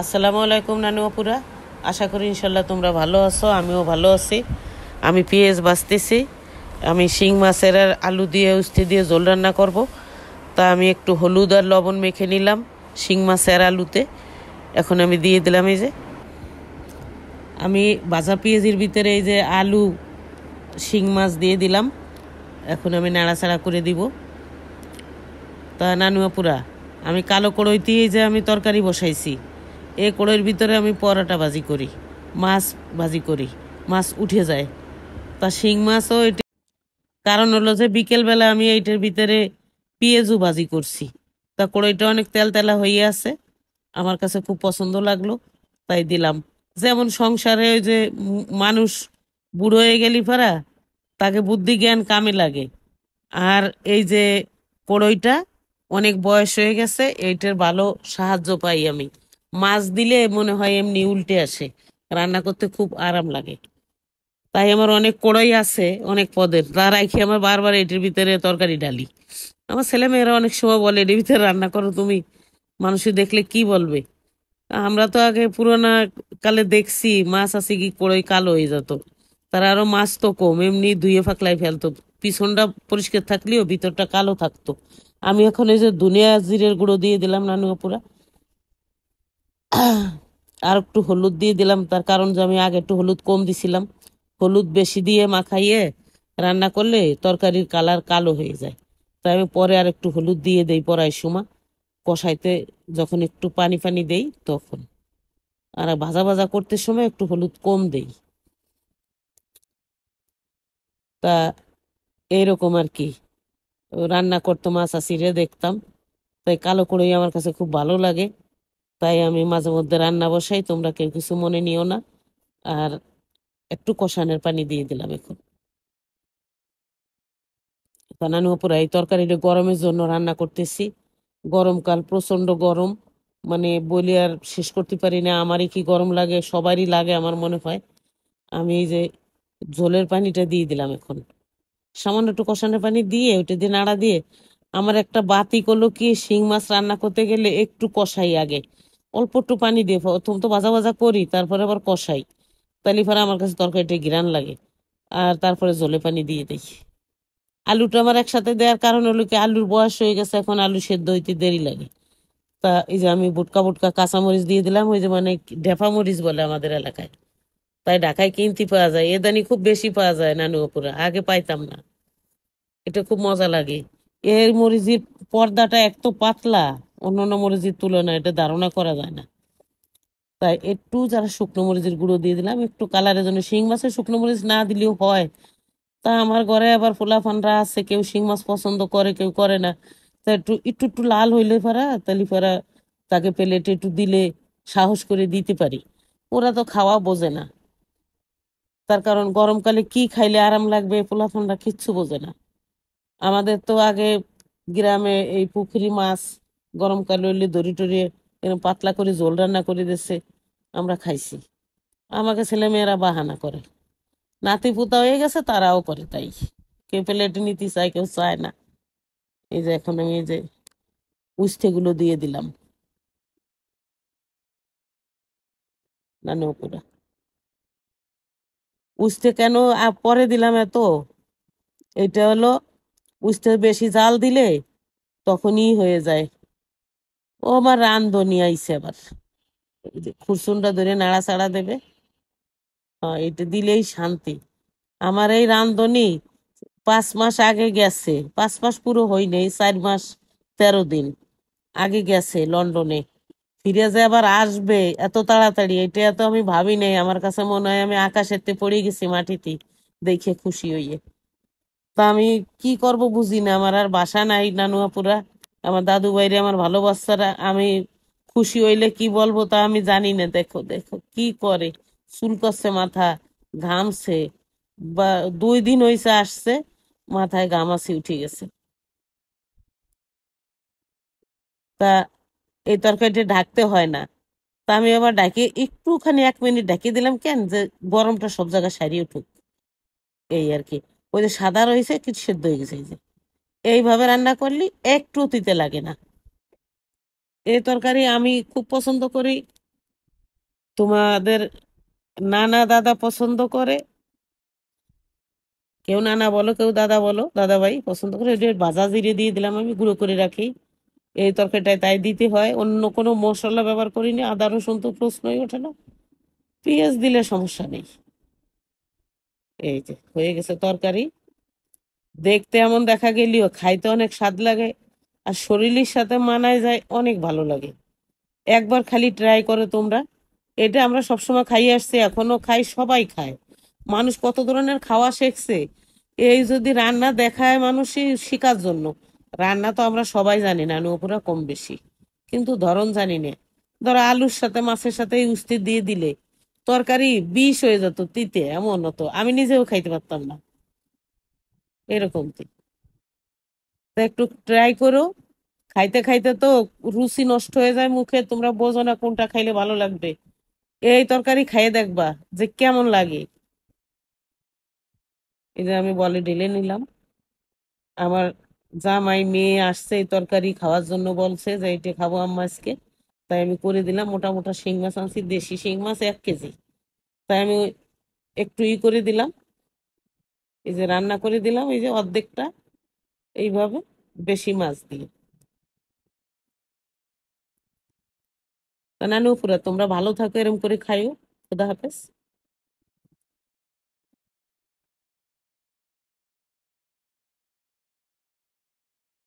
আসসালামু আলাইকুম নানু আপুরা, আশা করি ইনশাল্লাহ তোমরা ভালো আছো। আমিও ভালো আছি। আমি পেঁয়াজ বাছতেছি। আমি শিং মাছের আর আলু দিয়ে উস্তে দিয়ে ঝোল রান্না করব। তা আমি একটু হলুদ আর লবণ মেখে নিলাম শিং মাছের আলুতে। এখন আমি দিয়ে দিলাম এই যে আমি ভাজা পেঁয়াজের ভিতরে এই যে আলু শিং মাছ দিয়ে দিলাম। এখন আমি নাড়াচাড়া করে দিব। তা নানু আপুরা, আমি কালো কড়ইতে এই যে আমি তরকারি বসাইছি। এই কড়ইয়ের ভিতরে আমি পরোটা ভাজি করি, মাছ ভাজি করি, মাছ উঠে যায়। তা শিং মাছও এটা কারণ হলো যে বিকেলবেলা আমি এইটার ভিতরে পেঁয়াজু ভাজি করছি। তা কড়ইটা অনেক তেল তেলা হয়ে আছে, আমার কাছে খুব পছন্দ লাগলো, তাই দিলাম। যেমন সংসারে ওই যে মানুষ বুড়ো হয়ে গেলি পারা তাকে বুদ্ধি জ্ঞান কামে লাগে। আর এই যে কড়ইটা অনেক বয়স হয়ে গেছে, এইটার ভালো সাহায্য পাই আমি। মাছ দিলে মনে হয় এমনি উল্টে আসে, রান্না করতে খুব আরাম লাগে। তাই আমার অনেক কড়াই আছে অনেক পদের, তা রাখি আমার বারবার এটির ভিতরে তরকারি ডালি। আমার ছেলে মেয়েরা অনেক সময় বলে এটির ভিতরে রান্না করো তুমি, মানুষে দেখলে কি বলবে। আমরা তো আগে পুরোনো কালে দেখছি মাছ আছে কি কড়াই কালো হয়ে যেত। তারা আরো মাছ তো কম, এমনি ধুয়ে ফাকলাই ফেলতো, পিছনটা পরিষ্কার থাকলেও ভিতরটা কালো থাকতো। আমি এখন এই যে ধনিয়া জিরের গুঁড়ো দিয়ে দিলাম নানু আপুরা, আর একটু হলুদ দিয়ে দিলাম। তার কারণ যে আমি আগে একটু হলুদ কম দিছিলাম। হলুদ বেশি দিয়ে মাখাইয়ে রান্না করলে তরকারির কালার কালো হয়ে যায়। তাই আমি পরে আর একটু হলুদ দিয়ে দেই পরাই সময়, কষাইতে যখন একটু পানি পানি দেই তখন। আর ভাজা ভাজা করতে সময় একটু হলুদ কম দেই। তা এইরকম আর কি রান্না করতো মাছ আসিরে দেখতাম। তাই কালো করেই আমার কাছে খুব ভালো লাগে। তাই আমি মাঝে মধ্যে রান্না বসাই, তোমরা কেউ কিছু মনে নিও না। আর একটু কষানোর পানি দিয়ে দিলাম এখন। বানানো পুরা এই তরকারিটা গরমের জন্য রান্না করতেছি। গরমকাল, প্রচন্ড গরম, মানে বলি আর শেষ করতে পারি না। আমারই কি গরম লাগে, সবারই লাগে আমার মনে হয়। আমি এই যে ঝোলের পানিটা দিয়ে দিলাম এখন, সামান্য একটু কষানোর পানি দিয়ে ওইটা দিয়ে নাড়া দিয়ে। আমার একটা বাতি করলো কি, শিং মাছ রান্না করতে গেলে একটু কষাই আগে, অল্প একটু পানি দিয়ে প্রথম তো ভাজা ভাজা করি, তারপরে আবার কষাই। তাহলে পরে আমার কাছে তরকারিটা ঘিরান লাগে। আর তারপরে ঝোলে পানি দিয়ে দিই। আলুটা আমার একসাথে দেওয়ার কারণ হলো কি, আলুর বয়স হয়ে গেছে, এখন আলু সেদ্ধ হইতে দেরি লাগে। তা এই যে আমি বুটকা বুটকা কাঁচামরিচ দিয়ে দিলাম, ওই যে মানে ঢেফা মরিচ বলে আমাদের এলাকায়। তাই ঢাকায় কিনতে পাওয়া যায়, এদানি খুব বেশি পাওয়া যায় নানু আপুরা, আগে পাইতাম না। এটা খুব মজা লাগে। এর মরিচের পর্দাটা এত পাতলা, অন্যান্য মরিচের তুলনায় এটা ধারণা করা যায় না। তাই একটু যারা শুকনো মরিচের গুঁড়ো দিয়ে দিলাম একটু কালারের জন্য। শিং মাছের শুকনো মরিচ না দিলেও হয়। তা আমার ঘরে আবার পোলাপানরা আছে, কেউ শিং মাছ পছন্দ করে, কেউ করে না। তা একটু একটু একটু লাল হইলে পারা তাহলে পারা তাকে প্লেটে একটু দিলে সাহস করে দিতে পারি। ওরা তো খাওয়া বোঝে না। তার কারণ গরমকালে কি খাইলে আরাম লাগবে পোলাপানরা কিচ্ছু বোঝে না। আমাদের তো আগে গ্রামে এই পুকুরি মাছ গরমকালে হইলে দড়ি টড়ি এরকম পাতলা করে ঝোল রান্না করে দিচ্ছে, আমরা খাইছি। আমাকে ছেলে মেয়েরা বাহানা করে, নাতি পুতা হয়ে গেছে তারাও করে তাই। কেউ প্লেটে নিতে চায়, কেউ চায় না। এই যে এখন আমি এই যে উস্তে গুলো দিয়ে দিলাম নানু পুরা। উস্তে কেন পরে দিলাম এত, এটা হলো উস্তে বেশি জাল দিলে তখনই হয়ে যায়। ও আমার রান্ধনি আইছে আবার, এই যে খুরসুনটা ধরে নাড়াচাড়া দেবে। হ্যাঁ, এটা দিলেই শান্তি। আমার এই রান্ধনি 5 মাস আগে গেছে, 5 মাস পুরো হয় নাই, 4 মাস 13 দিন আগে গেছে লন্ডনে। ফিরে যে আবার আসবে এত তাড়াতাড়ি, এটা তো আমি ভাবি নাই। আমার কাছে মনে হয় আমি আকাশেতে পড়ে গেছি মাটিতে, দেখে খুশি হইয়ে। তা আমি কি করব বুঝি না, আমার আর বাসা নাই নানুয়াপুরা। আমার দাদু বাইরে আমার ভালোবাসারা, আমি খুশি হইলে কি বলবো তা আমি জানি না। দেখো দেখো কি করে, চুল করছে মাথা, ঘামছে। বা 2 দিন হইছে আসছে, মাথায় ঘামাচি উঠে গেছে। তা এই তরকারিটা ঢাকতে হয় না। তা আমি আবার ডাকে একটুখানি 1 মিনিট ঢাকিয়ে দিলাম, কেন যে গরমটা সব জায়গায় সারিয়ে উঠুক, এই আর কি। ওই যে সাদা রয়েছে কিছু সেদ্ধ হয়ে গেছে, এই যে এইভাবে রান্না করলি একটু তিতে লাগে না। এই তরকারি আমি খুব পছন্দ করি। তোমাদের নানা দাদা পছন্দ করে, কেউ নানা বলো কেউ দাদা বলো, দাদা ভাই পছন্দ করে, এটা ভাজা জিরে দিয়ে দিলাম, আমি গুঁড়ো করে রাখি এই তরকারিটায়, তাই দিতে হয়। অন্য কোনো মশলা ব্যবহার করিনি, আদা রসুন তো প্রশ্নই ওঠে না, পেঁয়াজ দিলে সমস্যা নেই। এই যে হয়ে গেছে তরকারি। দেখতে এমন দেখা গেলেও খাইতে অনেক স্বাদ লাগে, আর শরীরের সাথে মানায় যায়, অনেক ভালো লাগে। একবার খালি ট্রাই করো তোমরা। এটা আমরা সবসময় খাই আসছি, এখনো খাই, সবাই খায়। মানুষ কত ধরনের খাওয়া শিখছে, এই যদি রান্না দেখায় মানুষই শিকার জন্য। রান্না তো আমরা সবাই জানি না, নুপুরা কম বেশি, কিন্তু ধরন জানি না। ধরো আলুর সাথে মাছের সাথে এই উস্তি দিয়ে দিলে তরকারি বিষ হয়ে যেত, তিতে এমন হতো, আমি নিজেও খাইতে পারতাম না, এরকম তো। তা একটু ট্রাই করো। খাইতে খাইতে তো রুচি নষ্ট হয়ে যায় মুখে, তোমরা বোঝো না কোনটা খাইলে ভালো লাগবে। এই তরকারি খাইয়ে দেখবা যে কেমন লাগে। এই যে আমি বলে ঢেলে নিলাম। আমার জামাই মেয়ে আসছে এই তরকারি খাওয়ার জন্য, বলছে যে এটা খাবো আম্মা আজকে। তাই আমি করে দিলাম, মোটা মোটা শিং মাছ আনছি, দেশি শিং মাছ 1 কেজি। তাই আমি একটু করে দিলাম, এই যে রান্না করে দিলাম, এই যে অর্ধেকটা এইভাবে, বেশি মাছ দিয়ে। তা নানু পুরা তোমরা ভালো থাকো, এরকম করে খাইও। খুদা হাফেজ।